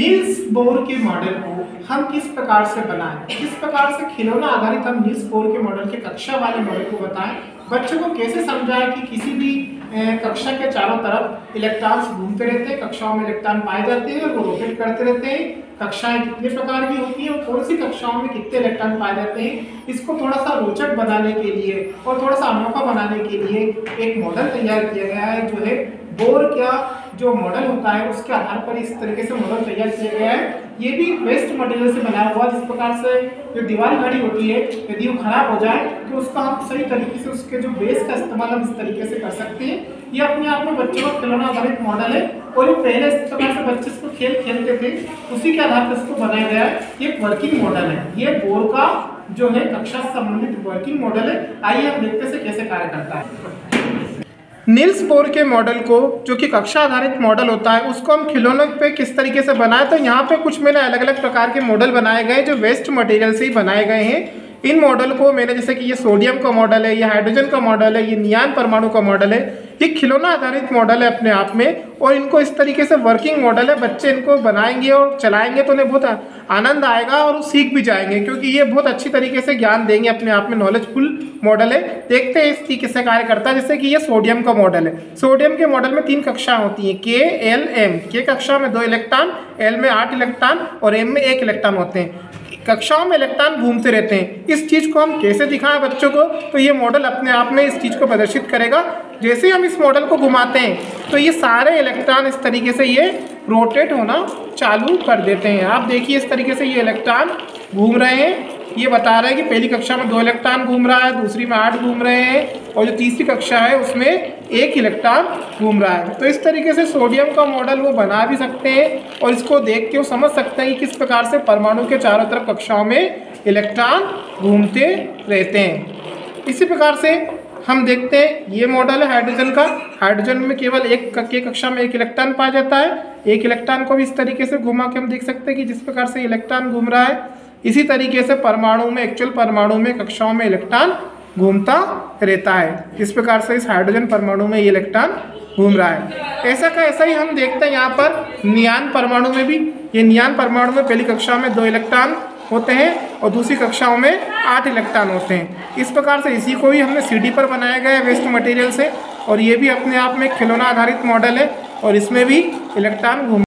Niels Bohr के model को हम किस प्रकार से बनाएं, किस प्रकार से खिलौना आधारित हम नील्स बोर के मॉडल के कक्षा वाले मॉडल को बताएं, बच्चों को कैसे समझाएं कि किसी भी कक्षा के चारों तरफ इलेक्ट्रॉन्स घूमते रहते हैं, कक्षाओं में इलेक्ट्रॉन पाए जाते हैं और वो रोटेट करते रहते हैं। कक्षाएं कितने प्रकार की होती हैं और कौन सी कक्षाओं में कितने इलेक्ट्रॉन पाए जाते हैं, इसको थोड़ा सा रोचक बनाने के लिए और थोड़ा सा अनोखा बनाने के लिए एक मॉडल तैयार किया गया है। जो है बोर का जो मॉडल होता है उसके आधार पर इस तरीके से मॉडल तैयार किया गया है। ये भी वेस्ट मटेरियल से बना हुआ, जिस प्रकार से जो दीवार घड़ी होती है यदि वो खराब हो जाए तो उसका हम सही तरीके से उसके जो बेस का इस्तेमाल हम इस तरीके से कर सकते हैं। ये अपने आप में बच्चों का खिलौना आधारित मॉडल है और ये पहले इस प्रकार से बच्चे इसको खेल खेलते थे, उसी के आधार पर इसको बनाया गया है। ये एक वर्किंग मॉडल है, ये बोर का जो है कक्षा से संबंधित वर्किंग मॉडल है। आइए हम देखते हैं कैसे कार्य करता है। नील्स बोर के मॉडल को, जो कि कक्षा आधारित मॉडल होता है, उसको हम खिलौनों पे किस तरीके से बनाए, तो यहाँ पे कुछ मैंने अलग अलग प्रकार के मॉडल बनाए गए जो वेस्ट मटेरियल से ही बनाए गए हैं। इन मॉडल को मैंने, जैसे कि ये सोडियम का मॉडल है, ये हाइड्रोजन का मॉडल है, ये नियान परमाणु का मॉडल है, ये खिलौना आधारित मॉडल है अपने आप में। और इनको इस तरीके से वर्किंग मॉडल है, बच्चे इनको बनाएंगे और चलाएंगे तो उन्हें बहुत आनंद आएगा और सीख भी जाएंगे, क्योंकि ये बहुत अच्छी तरीके से ज्ञान देंगे, अपने आप में नॉलेजफुल मॉडल है। देखते हैं इसकी किससे कार्य करता है। जैसे कि ये सोडियम का मॉडल है। सोडियम के मॉडल में 3 कक्षाएं होती हैं, के, एल, एम। के कक्षा में 2 इलेक्ट्रॉन, एल में 8 इलेक्ट्रॉन और एम में 1 इलेक्ट्रॉन होते हैं। कक्षाओं में इलेक्ट्रॉन घूमते रहते हैं। इस चीज़ को हम कैसे दिखाएं बच्चों को, तो ये मॉडल अपने आप में इस चीज़ को प्रदर्शित करेगा। जैसे हम इस मॉडल को घुमाते हैं तो ये सारे इलेक्ट्रॉन इस तरीके से ये रोटेट होना चालू कर देते हैं। आप देखिए इस तरीके से ये इलेक्ट्रॉन घूम रहे हैं। ये बता रहे हैं कि पहली कक्षा में 2 इलेक्ट्रॉन घूम रहा है, दूसरी में 8 घूम रहे हैं और जो तीसरी कक्षा है उसमें 1 इलेक्ट्रॉन घूम रहा है। तो इस तरीके से सोडियम का मॉडल वो बना भी सकते हैं और इसको देख के वो समझ सकते हैं कि किस प्रकार से परमाणु के चारों तरफ कक्षाओं में इलेक्ट्रॉन घूमते रहते हैं। इसी प्रकार से हम देखते हैं ये मॉडल है हाइड्रोजन का। हाइड्रोजन में केवल एक कक्षा में 1 इलेक्ट्रॉन पाया जाता है। 1 इलेक्ट्रॉन को भी इस तरीके से घुमा के हम देख सकते हैं कि जिस प्रकार से इलेक्ट्रॉन घूम रहा है, इसी तरीके से परमाणु में, एक्चुअल परमाणु में कक्षाओं में इलेक्ट्रॉन घूमता रहता है। इस प्रकार से इस हाइड्रोजन परमाणु में ये इलेक्ट्रॉन घूम रहा है। ऐसा का ऐसा ही हम देखते हैं यहाँ पर नियान परमाणु में भी। ये नियान परमाणु में पहली कक्षा में 2 इलेक्ट्रॉन होते हैं और दूसरी कक्षाओं में 8 इलेक्ट्रॉन होते हैं। इस प्रकार से इसी को भी हमने CD पर बनाया गया है वेस्ट मटेरियल से, और ये भी अपने आप में खिलौना आधारित मॉडल है और इसमें भी इलेक्ट्रॉन घूम